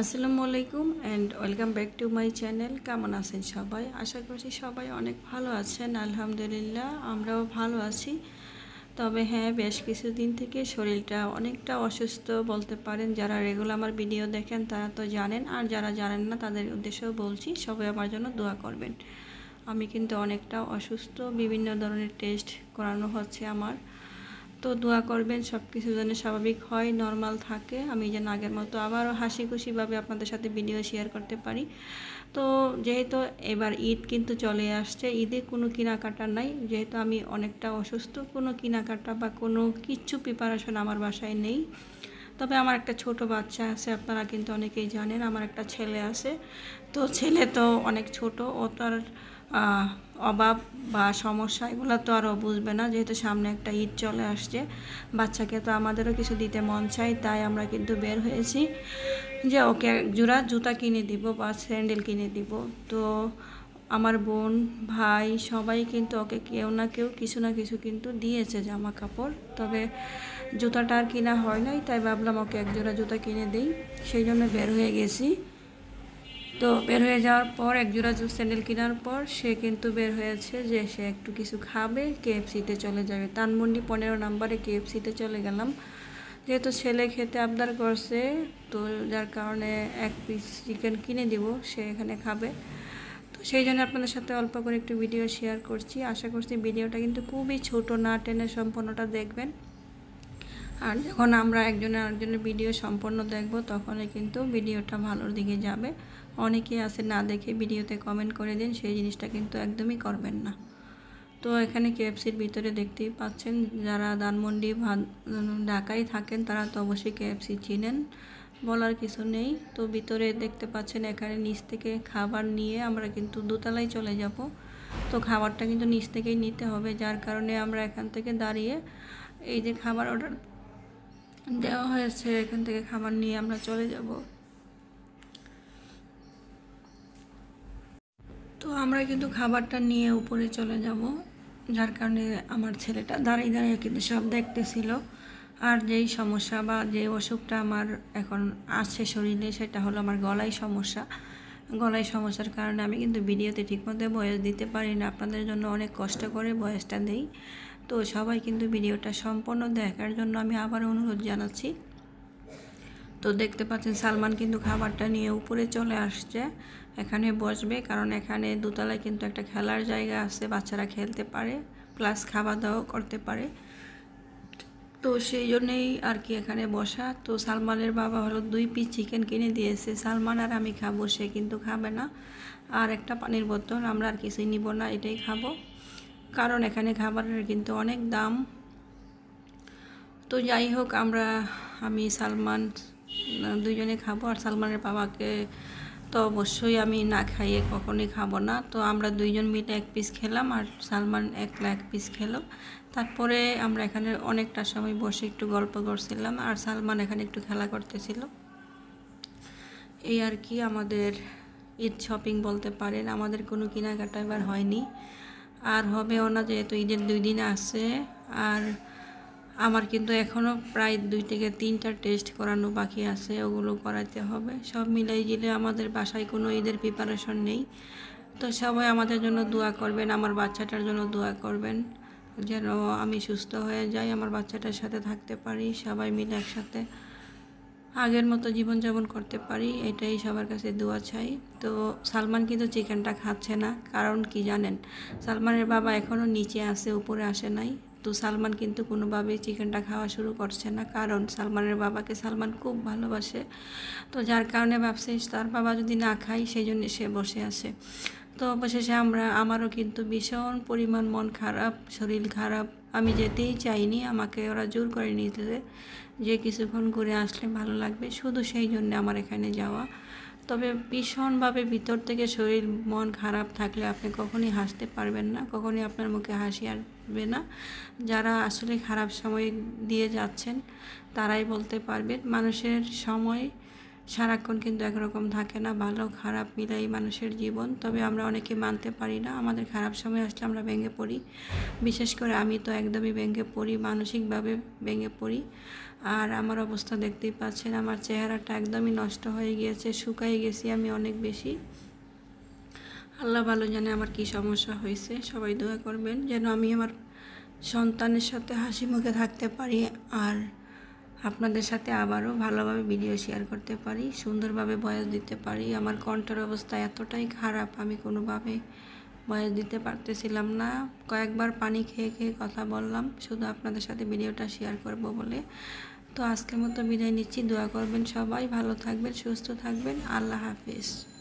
আসসালামু আলাইকুম and welcome back to my channel. কেমন আছেন সবাই? আশা করছি সবাই অনেক ভালো আছেন। আলহামদুলিল্লাহ আমরাও ভালো আছি। তবে হ্যাঁ, বেশ কিছুদিন থেকে শরীরটা অনেকটা অসুস্থ বলতে পারেন। যারা রেগুলার আমার ভিডিও দেখেন তারা তো জানেন, আর যারা জানেন না তাদের উদ্দেশ্যেও বলছি, সবাই আমার জন্য দোয়া করবেন। আমি কিন্তু অনেকটা অসুস্থ, বিভিন্ন ধরনের টেস্ট করানো হচ্ছে আমার। তো দোয়া করবেন সব কিছু যেন স্বাভাবিক হয়, নর্মাল থাকে, আমি যেন আগের মতো আবারও হাসি খুশিভাবে আপনাদের সাথে ভিডিও শেয়ার করতে পারি। তো যেহেতু এবার ঈদ কিন্তু চলে আসছে, ঈদে কোনো কেনাকাটা নাই, যেহেতু আমি অনেকটা অসুস্থ, কোনো কেনাকাটা বা কোনো কিচ্ছু প্রিপারেশন আমার বাসায় নেই। তবে আমার একটা ছোট বাচ্চা আছে, আপনারা কিন্তু অনেকেই জানেন আমার একটা ছেলে আছে। তো ছেলে তো অনেক ছোট, ও তার অভাব বা সমস্যা এগুলো তো আরও বুঝবে না, যেহেতু সামনে একটা ঈদ চলে আসছে। বাচ্চাকে তো আমাদেরও কিছু দিতে মন চাই, তাই আমরা কিন্তু বের হয়েছি যে ওকে এক জোড়া জুতা কিনে দিব বা স্যান্ডেল কিনে দিব। তো আমার বোন, ভাই সবাই কিন্তু ওকে কেউ না কেউ কিছু না কিছু কিন্তু দিয়েছে জামা কাপড়। তবে জুতাটা আর কিনা হয় নাই, তাই ভাবলাম ওকে এক জোড়া জুতা কিনে দিই, সেই জন্য বের হয়ে গেছি। তো বের হয়ে যাওয়ার পর এক জোড়া স্যান্ডেল কেনার পর সে কিন্তু বের হয়েছে যে সে একটু কিছু খাবে, কেএফসিতে চলে যাবে। ধানমন্ডি 15 নম্বরে কেএফসিতে চলে গেলাম, যেহেতু ছেলে খেতে আবদার করছে। তো যার কারণে এক পিস চিকেন কিনে দিব, সে এখানে খাবে। তো সেই জন্য আপনাদের সাথে অল্প করে একটু ভিডিও শেয়ার করছি। আশা করছি ভিডিওটা কিন্তু খুবই ছোট, না টেনে সম্পূর্ণটা দেখবেন। আর যখন আমরা একজনের আরেকজনের ভিডিও সম্পূর্ণ দেখব, তখনই কিন্তু ভিডিওটা ভালোর দিকে যাবে। অনেকেই আছে না দেখে ভিডিওতে কমেন্ট করে দিন, সেই জিনিসটা কিন্তু একদমই করবেন না। তো এখানে কেএফসির ভিতরে দেখতেই পাচ্ছেন, যারা ধানমন্ডি ঢাকায় থাকেন তারা তো অবশ্যই কেএফসি চিনেন, বলার কিছু নেই। তো ভিতরে দেখতে পাচ্ছেন এখানে নিচ থেকে খাবার নিয়ে আমরা কিন্তু দোতলায় চলে যাব। তো খাবারটা কিন্তু নিচ থেকেই নিতে হবে, যার কারণে আমরা এখান থেকে দাঁড়িয়ে এই যে খাবার অর্ডার দেওয়া হয়েছে, এখান থেকে খাবার নিয়ে আমরা চলে যাব। তো আমরা কিন্তু খাবারটা নিয়ে উপরে চলে যাব, যার কারণে আমার ছেলেটা দাঁড়িয়ে দাঁড়িয়ে কিন্তু সব দেখতেছিল। আর যেই সমস্যা বা যে অসুখটা আমার এখন আছে শরীরে, সেটা হলো আমার গলায় সমস্যা। গলায় সমস্যার কারণে আমি কিন্তু ভিডিওতে ঠিকমতো ভয়েস দিতে পারি না, আপনাদের জন্য অনেক কষ্ট করে ভয়েসটা দেই। তো সবাই কিন্তু ভিডিওটা সম্পূর্ণ দেখার জন্য আমি আবার অনুরোধ জানাচ্ছি। তো দেখতে পাচ্ছেন সালমান কিন্তু খাবারটা নিয়ে উপরে চলে আসছে, এখানে বসবে, কারণ এখানে দোতলায় কিন্তু একটা খেলার জায়গা আছে, বাচ্চারা খেলতে পারে প্লাস খাওয়া দাওয়াও করতে পারে। তো সেই জন্যেই আর কি এখানে বসা। তো সালমানের বাবা হলো 2 পিস চিকেন কিনে দিয়েছে, সালমান আর আমি খাবো, সে কিন্তু খাবে না। আর একটা পানির বোতল, আমরা আর কিছুই নিব না, এটাই খাবো, কারণ এখানে খাবারের কিন্তু অনেক দাম। তো যাই হোক, আমি সালমান দুইজনে খাবো, আর সালমানের বাবাকে তো অবশ্যই আমি না খাইয়ে কখনোই খাবো না। তো আমরা দুইজন মিলে এক পিস খেলাম, আর সালমান একলা এক পিস খেলো। তারপরে আমরা এখানে অনেকটা সময় বসে একটু গল্প করছিলাম, আর সালমান এখানে একটু খেলা করতেছিল। এই আর কি আমাদের ঈদ শপিং বলতে পারেন, আমাদের কোনো কেনাকাটা এবার হয়নি, আর হবেও না, যেহেতু ঈদের 2 দিন আছে। আর আমার কিন্তু এখনও প্রায় 2 থেকে 3টা টেস্ট করানো বাকি আছে, ওগুলো করাতে হবে। সব মিলাই জিলে আমাদের বাসায় কোনো ঈদের প্রিপারেশন নেই। তো সবাই আমাদের জন্য দোয়া করবেন, আমার বাচ্চাটার জন্য দোয়া করবেন, যেন আমি সুস্থ হয়ে যাই, আমার বাচ্চাটার সাথে থাকতে পারি, সবাই মিলে একসাথে আগের মতো জীবনযাপন করতে পারি, এটাই সবার কাছে দোয়া চাই। তো সালমান কিন্তু চিকেনটা খাচ্ছে না, কারণ কি জানেন, সালমানের বাবা এখনও নিচে আছে, উপরে আসে নাই। তো সালমান কিন্তু কোনোভাবেই চিকেনটা খাওয়া শুরু করছে না, কারণ সালমানের বাবাকে সালমান খুব ভালোবাসে। তো যার কারণে ভাবছে তার বাবা যদি না খায়, সেই জন্য সে বসে আছে। তো অবশেষে আমারও কিন্তু ভীষণ পরিমাণ মন খারাপ, শরীর খারাপ, আমি যেতেই চাইনি, আমাকে ওরা জোর করে নিতেছে যে কিছুক্ষণ ঘুরে আসলে ভালো লাগবে, শুধু সেই জন্য আমার এখানে যাওয়া। তবে ভীষণভাবে ভিতর থেকে শরীর মন খারাপ থাকলে আপনি কখনই হাসতে পারবেন না, কখনই আপনার মুখে হাসি আসবে না। যারা আসলে খারাপ সময় দিয়ে যাচ্ছেন তারাই বলতে পারবেন, মানুষের সময় সারাক্ষণ কিন্তু একরকম থাকে না, ভালো খারাপ মিলাই মানুষের জীবন। তবে আমরা অনেকে মানতে পারি না, আমাদের খারাপ সময় আসলে আমরা ভেঙে পড়ি। বিশেষ করে আমি তো একদমই ভেঙে পড়ি, মানসিকভাবে ভেঙে পড়ি। আর আমার অবস্থা দেখতেই পাচ্ছেন, আমার চেহারাটা একদমই নষ্ট হয়ে গিয়েছে, শুকিয়ে গেছি আমি অনেক বেশি। আল্লাহ ভালো জানে আমার কি সমস্যা হয়েছে। সবাই দোয়া করবেন যেন আমি আমার সন্তানের সাথে হাসি মুখে থাকতে পারি, আর আপনাদের সাথে আবারও ভালোভাবে ভিডিও শেয়ার করতে পারি, সুন্দরভাবে ভয়েস দিতে পারি। আমার কণ্ঠের অবস্থা এতটাই খারাপ, আমি কোনোভাবে ভয়েস দিতে পারতেছিলাম না। কয়েকবার পানি খেয়ে খেয়ে কথা বললাম, শুধু আপনাদের সাথে ভিডিওটা শেয়ার করব বলে। তো আজকের মতো বিদায় নিচ্ছি, দোয়া করবেন সবাই, ভালো থাকবেন, সুস্থ থাকবেন। আল্লাহ হাফিজ।